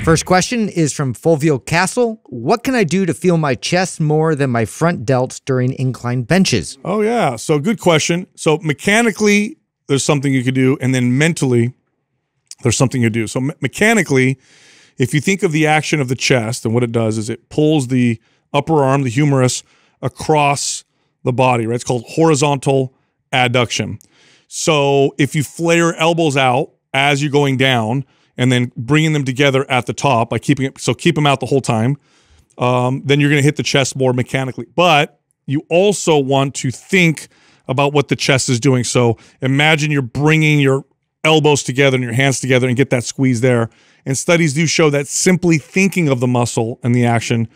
First question is from Fulvio Castle. What can I do to feel my chest more than my front delts during incline benches? Oh, yeah. So good question. So mechanically, there's something you could do. And then mentally, there's something you do. So mechanically, if you think of the action of the chest, and what it does is it pulls the upper arm, the humerus, across the body, right? It's called horizontal adduction. So if you flare your elbows out as you're going down and then bringing them together at the top by keeping it, so keep them out the whole time, then you're going to hit the chest more mechanically. But you also want to think about what the chest is doing. So imagine you're bringing your elbows together and your hands together and get that squeeze there. And studies do show that simply thinking of the muscle and the action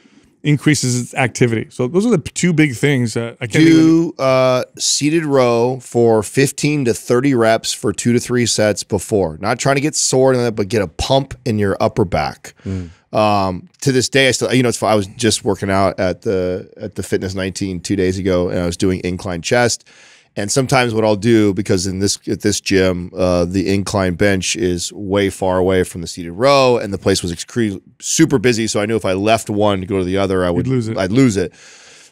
increases its activity. So those are the two big things that I can't do seated row for 15 to 30 reps for 2 to 3 sets before. Not trying to get sore, but get a pump in your upper back. To this day, I still, you know, it's I was just working out at the Fitness 19 2 days ago, and I was doing incline chest. And sometimes what I'll do, because at this gym, the incline bench is way far away from the seated row, and the place was super busy. So I knew if I left one to go to the other, I'd lose it.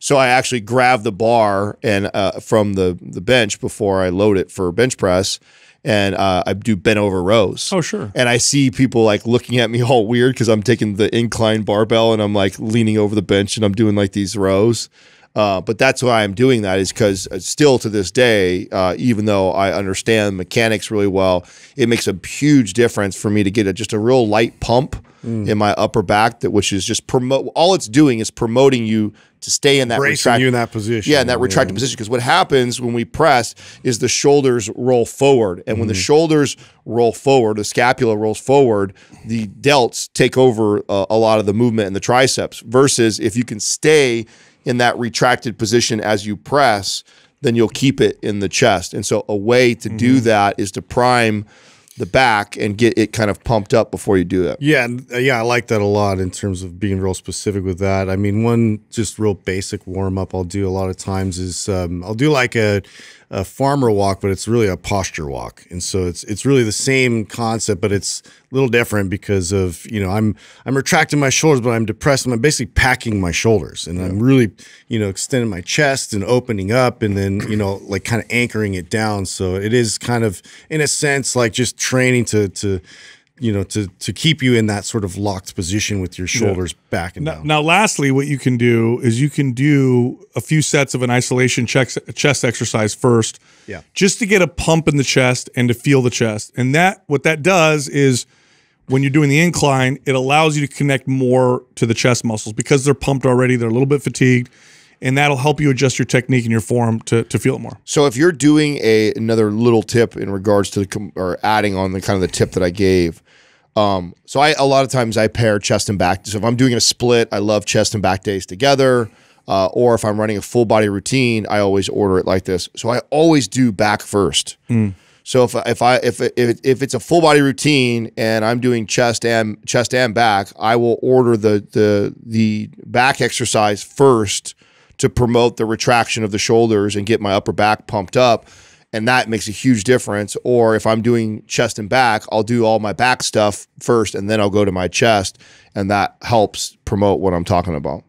So I actually grab the bar and from the bench before I load it for bench press, and I do bent over rows. Oh, sure. And I see people like looking at me all weird because I'm taking the incline barbell and I'm like leaning over the bench and I'm doing like these rows. But that's why I'm doing that, is because still to this day, even though I understand mechanics really well, it makes a huge difference for me to get just a real light pump in my upper back, which is just all it's doing is promoting you to stay in that bracing you in that position. Yeah, in that retracted position. Because what happens when we press is the shoulders roll forward. And when the shoulders roll forward, the scapula rolls forward, the delts take over a lot of the movement in the triceps. Versus if you can stay in that retracted position as you press, then you'll keep it in the chest. And so a way to do that is to prime the back and get it kind of pumped up before you do that. Yeah, I like that a lot in terms of being real specific with that. I mean, one just real basic warm-up I'll do a lot of times is I'll do like a farmer walk, but it's really a posture walk. And so it's really the same concept, but it's a little different because of, you know, I'm retracting my shoulders, but I'm depressed, and I'm basically packing my shoulders, and I'm really, you know, extending my chest and opening up, and then, you know, like kind of anchoring it down. So it is kind of, in a sense, like just training to you know, to keep you in that sort of locked position with your shoulders back and down. Now, lastly, what you can do is you can do a few sets of an isolation chest exercise first, just to get a pump in the chest and to feel the chest. And what that does is when you're doing the incline, it allows you to connect more to the chest muscles because they're pumped already. They're a little bit fatigued. And that'll help you adjust your technique and your form to feel it more. So if you're doing another little tip in regards to or adding on the kind of the tip that I gave, so a lot of times I pair chest and back. So if I'm doing a split, I love chest and back days together. Or if I'm running a full body routine, I always order it like this. So I always do back first. So if it's a full body routine and I'm doing chest and back, I will order the back exercise first to promote the retraction of the shoulders and get my upper back pumped up. And that makes a huge difference. Or if I'm doing chest and back, I'll do all my back stuff first and then I'll go to my chest. And that helps promote what I'm talking about.